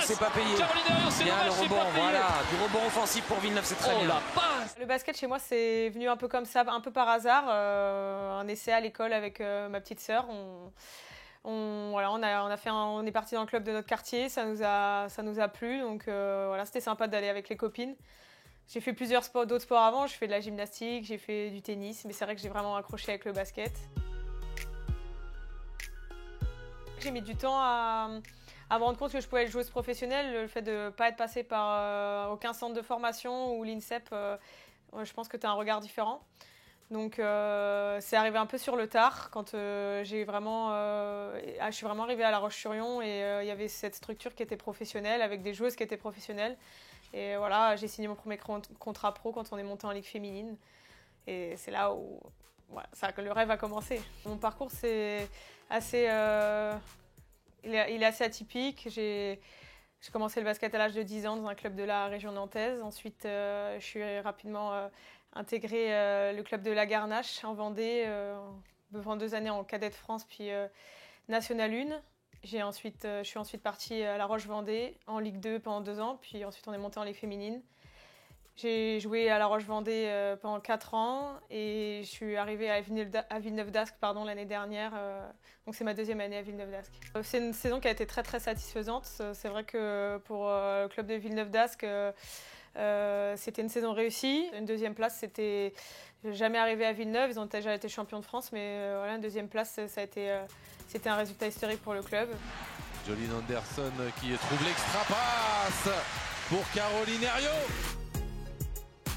c'est pas payé. Bien le rebond, voilà. Du rebond offensif pour Villeneuve, c'est très bien. Le basket chez moi, c'est venu un peu comme ça, un peu par hasard. Un essai à l'école avec ma petite sœur. Voilà, on est parti dans le club de notre quartier, ça nous a plu. Donc voilà, c'était sympa d'aller avec les copines. J'ai fait d'autres sports avant. Je fais de la gymnastique, j'ai fait du tennis, mais c'est vrai que j'ai vraiment accroché avec le basket. J'ai mis du temps à me rendre compte que je pouvais être joueuse professionnelle. Le fait de ne pas être passée par aucun centre de formation ou l'INSEP, je pense que tu as un regard différent. Donc c'est arrivé un peu sur le tard quand je suis vraiment arrivée à La Roche-sur-Yon et il y avait cette structure qui était professionnelle avec des joueuses qui étaient professionnelles. Et voilà, j'ai signé mon premier contrat pro quand on est monté en Ligue féminine. Et c'est là où voilà, le rêve a commencé. Mon parcours, c'est assez, il est assez atypique. J'ai commencé le basket à l'âge de 10 ans dans un club de la région nantaise. Ensuite, je suis rapidement intégré le club de la Garnache en Vendée, pendant 2 années en cadet de France, puis National 1. Je suis ensuite partie à La Roche-Vendée en Ligue 2 pendant 2 ans, puis ensuite on est monté en Ligue féminine. J'ai joué à La Roche-Vendée pendant 4 ans et je suis arrivée à Villeneuve-d'Ascq l'année dernière. Donc c'est ma 2e année à Villeneuve-d'Ascq. C'est une saison qui a été très très satisfaisante. C'est vrai que pour le club de Villeneuve-d'Ascq, c'était une saison réussie. Une 2e place, c'était jamais arrivé à Villeneuve. Ils ont déjà été champions de France, mais voilà, une 2e place, c'était un résultat historique pour le club. Jolene Anderson qui trouve l'extra passe pour Caroline Herriot.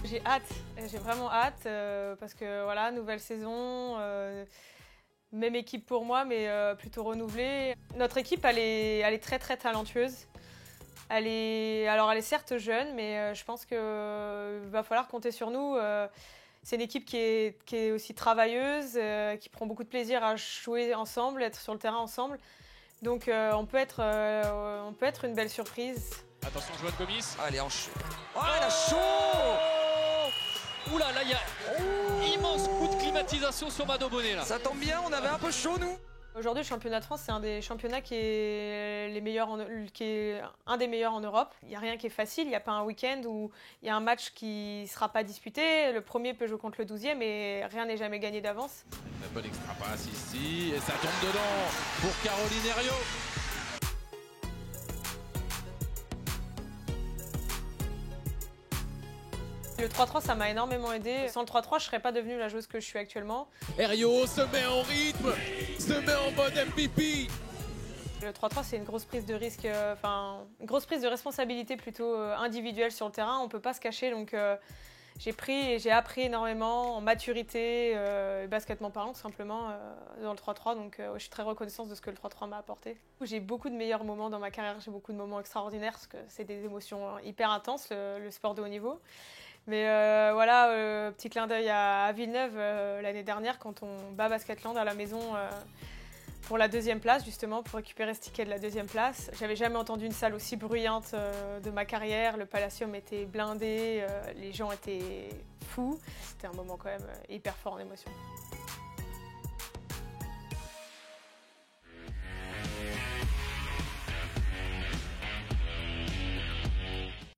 J'ai hâte, j'ai vraiment hâte parce que voilà, nouvelle saison, même équipe pour moi, mais plutôt renouvelée. Notre équipe, elle est très très talentueuse. Elle est certes jeune, mais je pense qu'il va falloir compter sur nous. C'est une équipe qui est aussi travailleuse, qui prend beaucoup de plaisir à jouer ensemble, être sur le terrain ensemble. Donc on peut être une belle surprise. Attention, Joanne Gomis. Allez, oh, elle a chaud! Oula, là, il y a immense coup de climatisation sur Mado Bonnet, là. Ça tombe bien, on avait un peu chaud, nous. Aujourd'hui, le championnat de France, c'est un des championnats qui est un des meilleurs en Europe. Il n'y a rien qui est facile, il n'y a pas un week-end où il y a un match qui ne sera pas disputé. Le premier peut jouer contre le 12e et rien n'est jamais gagné d'avance. Une bonne extra passe ici et ça tombe dedans pour Caroline Herriot. Le 3-3, ça m'a énormément aidé. Sans le 3-3, je ne serais pas devenue la joueuse que je suis actuellement. Herriot se met en rythme, se met en mode MVP. Le 3-3, c'est une grosse prise de risque, une grosse prise de responsabilité plutôt individuelle sur le terrain. On ne peut pas se cacher, donc j'ai appris énormément en maturité, basketement parlant, tout simplement, dans le 3-3. Donc je suis très reconnaissante de ce que le 3-3 m'a apporté. J'ai beaucoup de meilleurs moments dans ma carrière, j'ai beaucoup de moments extraordinaires, parce que c'est des émotions hyper intenses, le sport de haut niveau. Mais voilà, petit clin d'œil à Villeneuve l'année dernière quand on bat Basketland à la maison pour la 2e place, justement, pour récupérer ce ticket de la 2e place. J'avais jamais entendu une salle aussi bruyante de ma carrière. Le Palacium était blindé, les gens étaient fous. C'était un moment quand même hyper fort en émotion.